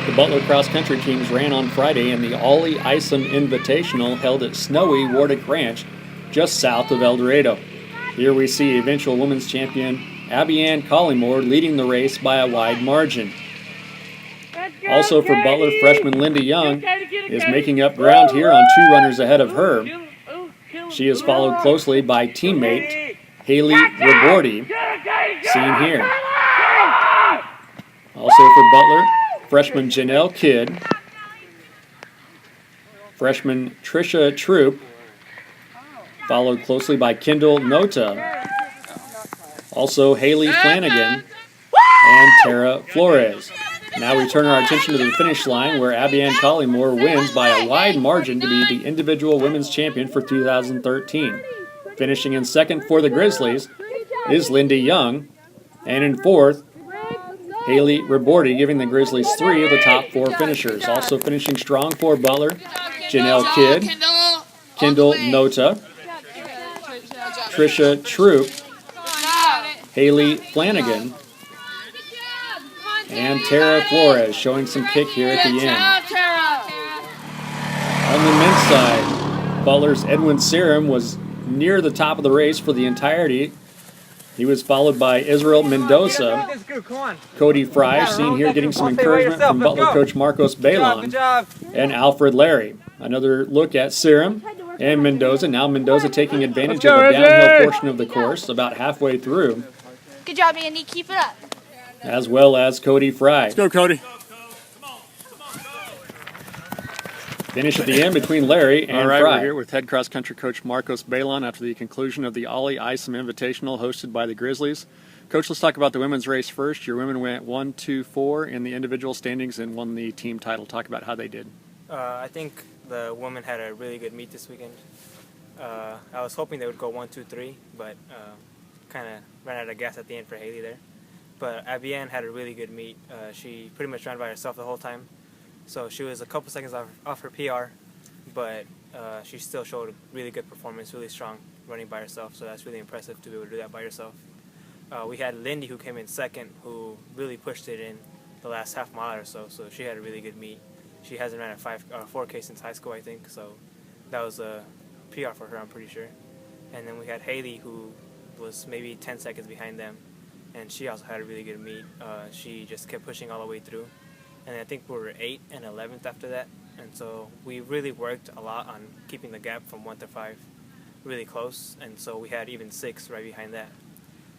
The Butler cross-country teams ran on Friday in the Ollie Isom Invitational held at snowy Wardick Ranch just south of El Dorado. Here we see eventual women's champion Abiane Collymore leading the race by a wide margin. Also for Butler, freshman Linda Young is making up ground here on 2 runners ahead of her. She is followed closely by teammate Haley Rabordi, seen here. Also for Butler, freshman Janelle Kidd, freshman Trisha Troop, followed closely by Kendall Nota, also Haley Flanagan, and Tara Flores. Now we turn our attention to the finish line where Abiane Collymore wins by a wide margin to be the individual women's champion for 2013. Finishing in second for the Grizzlies is Linda Young, and in fourth, Haley Rabordi, giving the Grizzlies 3 of the top 4 finishers. Also finishing strong for Butler, Janelle Kidd, Kendall Nota, Trisha Troop, Haley Flanagan, and Tara Flores, showing some kick here at the end. On the men's side, Butler's Edwin Serem was near the top of the race for the entirety. He was followed by Israel Mendoza. Cody Fry, seen here getting some encouragement from Butler coach Marcos Balon, and Alfred Larry. Another look at Serem and Mendoza. Now Mendoza taking advantage of the downhill portion of the course about halfway through. Good job, Andy. Keep it up. As well as Cody Fry. Let's go, Cody. Finish at the end between Larry and Fry. We're here with head cross-country coach Marcos Balon after the conclusion of the Ollie Isom Invitational hosted by the Grizzlies. Coach, let's talk about the women's race first. Your women went 1, 2, 4 in the individual standings and won the team title. Talk about how they did. I think the women had a really good meet this weekend. I was hoping they would go 1, 2, 3, but kind of ran out of gas at the end for Haley there. But Abiane had a really good meet. She pretty much ran by herself the whole time. So she was a couple seconds off her PR, but she still showed a really good performance, really strong running by herself. So that's really impressive to be able to do that by yourself. We had Lindy, who came in second, who really pushed it in the last half mile or so. So she had a really good meet. She hasn't ran a 4K since high school, I think. So that was a PR for her, I'm pretty sure. And then we had Haley, who was maybe 10 seconds behind them. And she also had a really good meet. She just kept pushing all the way through. And I think we were 8th and 11th after that. And so we really worked a lot on keeping the gap from 1 to 5 really close. And so we had even 6 right behind that.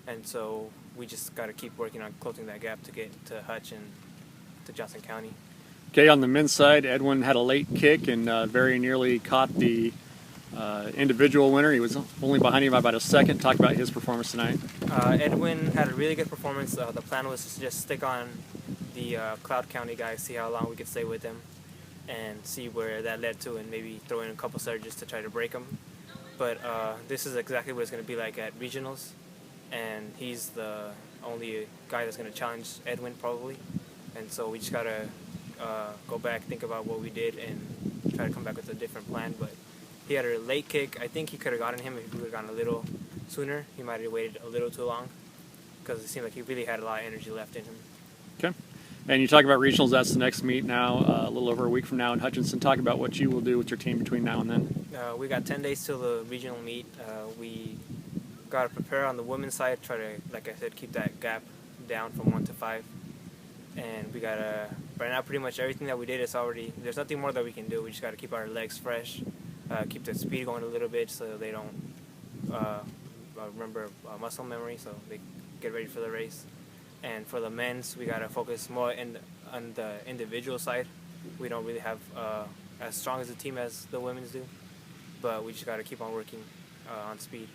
And so we just got to keep working on closing that gap to get to Hutch and to Johnson County. Okay, on the men's side, Edwin had a late kick and very nearly caught the individual winner. He was only behind him by about a second. Talk about his performance tonight. Edwin had a really good performance. The plan was to just stick on the Cloud County guys, see how long we could stay with them, and see where that led to, and maybe throw in a couple surges to try to break them. But this is exactly what it's going to be like at regionals, and he's the only guy that's going to challenge Edwin probably. And so we just got to go back, think about what we did, and try to come back with a different plan. But he had a late kick. I think he could have gotten him if he would have gone a little sooner. He might have waited a little too long because it seemed like he really had a lot of energy left in him. Okay. And you talk about regionals, that's the next meet now, a little over a week from now in Hutchinson. Talk about what you will do with your team between now and then. We got 10 days till the regional meet. We got to prepare on the women's side, try to, like I said, keep that gap down from 1 to 5. And we got to, right now, pretty much everything that we did is already, there's nothing more that we can do. We just got to keep our legs fresh, keep the speed going a little bit so they don't remember muscle memory, so they get ready for the race. And for the men's, we got to focus more on the individual side. We don't really have as strong as a team as the women's do, but we just got to keep on working on speed.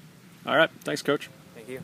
All right. Thanks, Coach. Thank you.